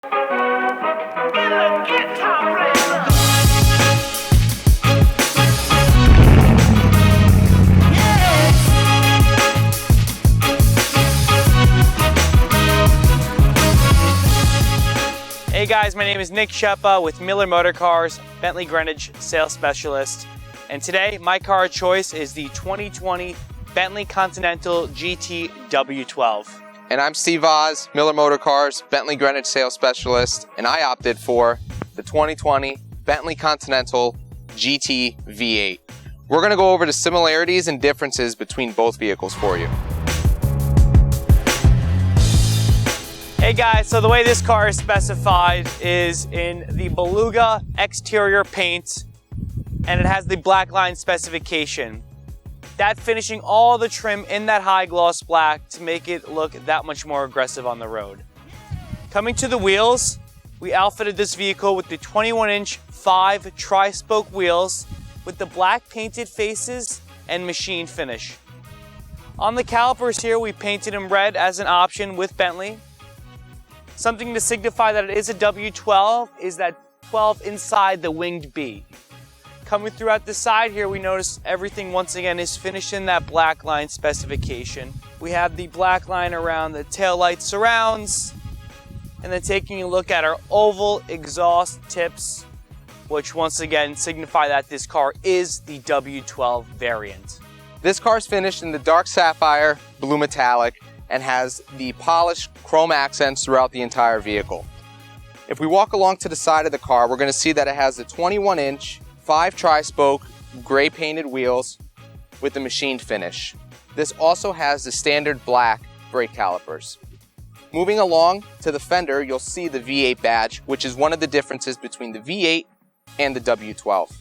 Hey guys, my name is Nick Sheppa with Miller Motorcars, Bentley Greenwich sales specialist. And today my car of choice is the 2020 Bentley Continental GT W12. And I'm Steve Oz, Miller Motorcars, Bentley Greenwich sales specialist, and I opted for the 2020 Bentley Continental GT V8. We're gonna go over the similarities and differences between both vehicles for you. Hey guys, so the way this car is specified is in the Beluga exterior paint, and it has the black line specification. That finishing all the trim in that high gloss black to make it look that much more aggressive on the road. Coming to the wheels, we outfitted this vehicle with the 21-inch 5 tri-spoke wheels with the black painted faces and machine finish. On the calipers here, we painted them red as an option with Bentley. Something to signify that it is a W12 is that 12 inside the winged B. Coming throughout the side here, we notice everything once again is finished in that black line specification. We have the black line around the taillight surrounds, and then taking a look at our oval exhaust tips, which once again signify that this car is the W12 variant. This car is finished in the dark sapphire blue metallic and has the polished chrome accents throughout the entire vehicle. If we walk along to the side of the car, we're going to see that it has the 21-inch 5 tri-spoke gray painted wheels with the machined finish. This also has the standard black brake calipers. Moving along to the fender, you'll see the V8 badge, which is one of the differences between the V8 and the W12.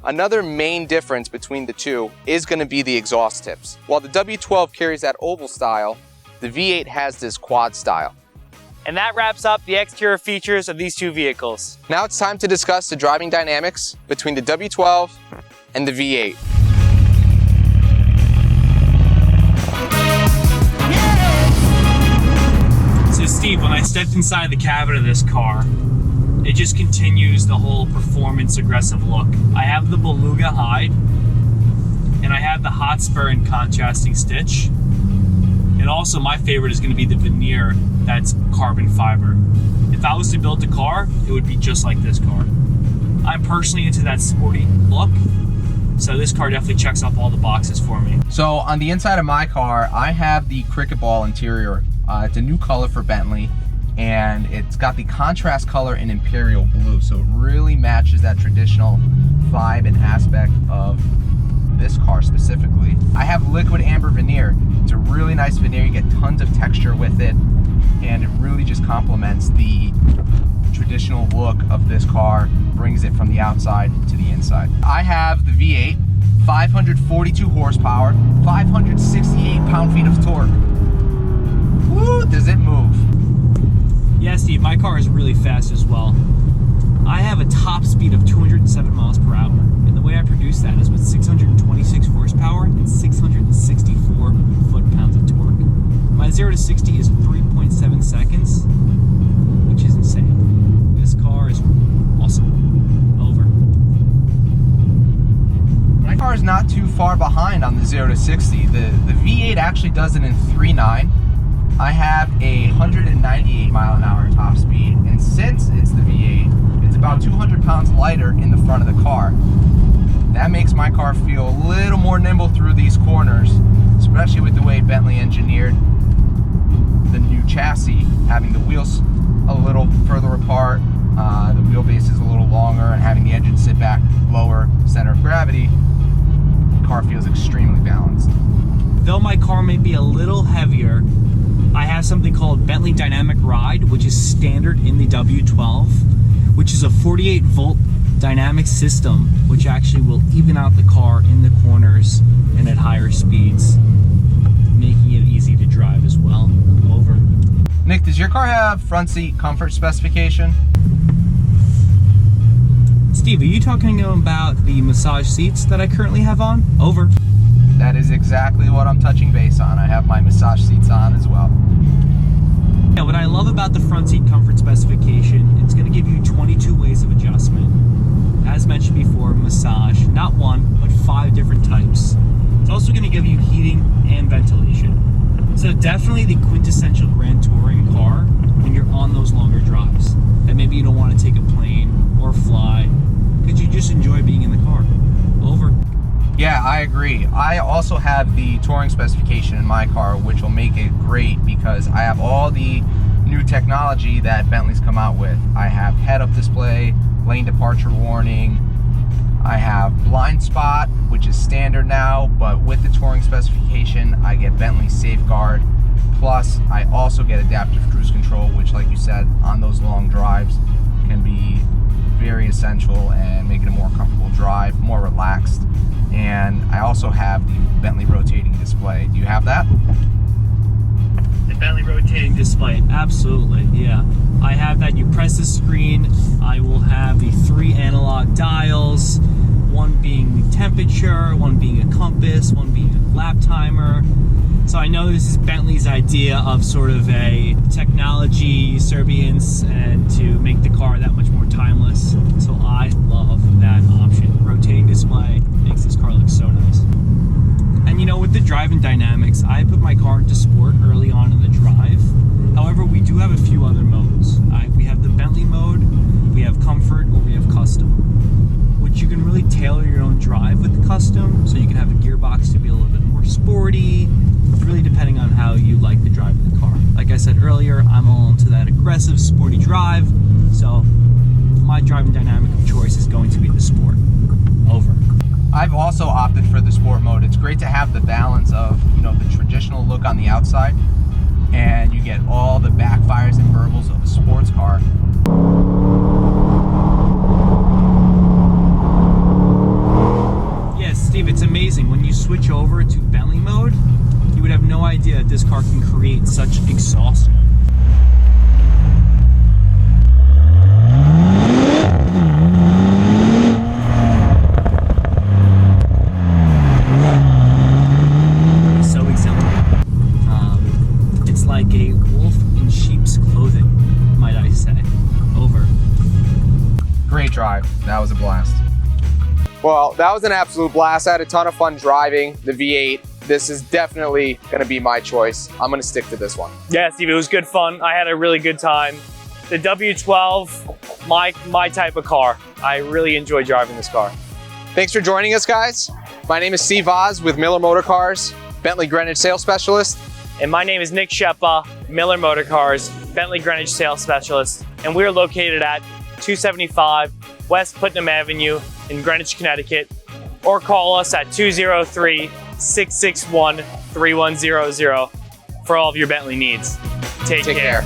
Another main difference between the two is going to be the exhaust tips. While the W12 carries that oval style, the V8 has this quad style. And that wraps up the exterior features of these two vehicles. Now it's time to discuss the driving dynamics between the W12 and the V8. So Steve, when I stepped inside the cabin of this car, it just continues the whole performance aggressive look. I have the Beluga hide, and I have the hot spur and contrasting stitch. And also my favorite is going to be the veneer that's carbon fiber. If I was to build a car, it would be just like this car. I'm personally into that sporty look, so this car definitely checks off all the boxes for me. So on the inside of my car, I have the cricket ball interior. It's a new color for Bentley, and it's got the contrast color in imperial blue, so it really matches that traditional vibe and aspect of this car specifically. I have liquid amber veneer. It's a really nice veneer. You get tons of texture with it, and it really just complements the traditional look of this car, brings it from the outside to the inside. I have the V8, 542 horsepower, 568 pound-feet of torque. Woo, does it move? Yeah, Steve, my car is really fast as well. I have a top speed of 207 miles per hour. And the way I produce that is with 626 horsepower and 664 foot-pounds of torque. My 0 to 60 is 3.7 seconds, which is insane. This car is awesome. Over. My car is not too far behind on the 0 to 60. The V8 actually does it in 3.9. I have a 198 mile an hour top speed, and since it's the V8, it's about 200 pounds lighter in the front of the car. That makes my car feel a little more nimble through these corners, especially with the way Bentley engineered the new chassis, having the wheels a little further apart, the wheelbase is a little longer, and having the engine sit back lower, center of gravity. The car feels extremely balanced. Though my car may be a little heavier, I have something called Bentley Dynamic Ride, which is standard in the W12, which is a 48 volt dynamic system, which actually will even out the car in the corners and at higher speeds, making it easy to drive as well. Over. Nick, does your car have front seat comfort specification? Steve, are you talking about the massage seats that I currently have on? Over. That is exactly what I'm touching base on. I have my massage seats on as well. Yeah, what I love about the front seat comfort specification, it's going to give you 22 ways of adjustment. As mentioned before, massage, not one, but 5 different types. It's also going to give you heating and ventilation. So definitely the quintessential Grand Touring car when you're on those longer drives. And maybe you don't want to take a plane or fly, because you just enjoy being in the car. Over. Yeah, I agree. I also have the touring specification in my car, which will make it great because I have all the new technology that Bentley's come out with. I have head-up display, lane departure warning. I have blind spot, which is standard now, but with the touring specification, I get Bentley Safeguard. Plus, I also get adaptive cruise control, which, like you said, on those long drives can be very essential and make it a more comfortable drive, more relaxed. And I also have the Bentley rotating display. Do you have that? The Bentley rotating display, absolutely, yeah. I have that. You press the screen, I will have the 3 analog dials, one being the temperature, one being a compass, one being a lap timer. So I know this is Bentley's idea of sort of a technology subservience and to make the car that much more timeless. So I love that option. Rotating display makes this car look so nice. And you know, with the driving dynamics, I put my car into sport early on in the drive. However, we do have a few other modes. We have the Bentley mode, we have comfort, or we have custom, which you can really tailor your own drive with the custom. So you can have a gearbox to be a little bit more sporty, really depending on how you like to drive the car. Like I said earlier, I'm all into that aggressive, sporty drive. So my driving dynamic of choice is going to be the sport. Over. I've also opted for the sport mode. It's great to have the balance of, you know, the traditional look on the outside, and you get all the backfires and burbles of a sports car. Yes, Steve, it's amazing. When you switch over to Bentley mode, you would have no idea that this car can create such exhaust noise. Like a wolf in sheep's clothing, might I say. Over. Great drive. That was a blast. Well, that was an absolute blast. I had a ton of fun driving the V8. This is definitely going to be my choice. I'm going to stick to this one. Yeah, Steve, it was good fun. I had a really good time. The W12, my type of car. I really enjoy driving this car. Thanks for joining us, guys. My name is Steve Oz with Miller Motorcars, Bentley Greenwich Sales Specialist. And my name is Nick Sheppa, Miller Motorcars, Bentley Greenwich Sales Specialist. And we're located at 275 West Putnam Avenue in Greenwich, Connecticut. Or call us at 203-661-3100 for all of your Bentley needs. Take care.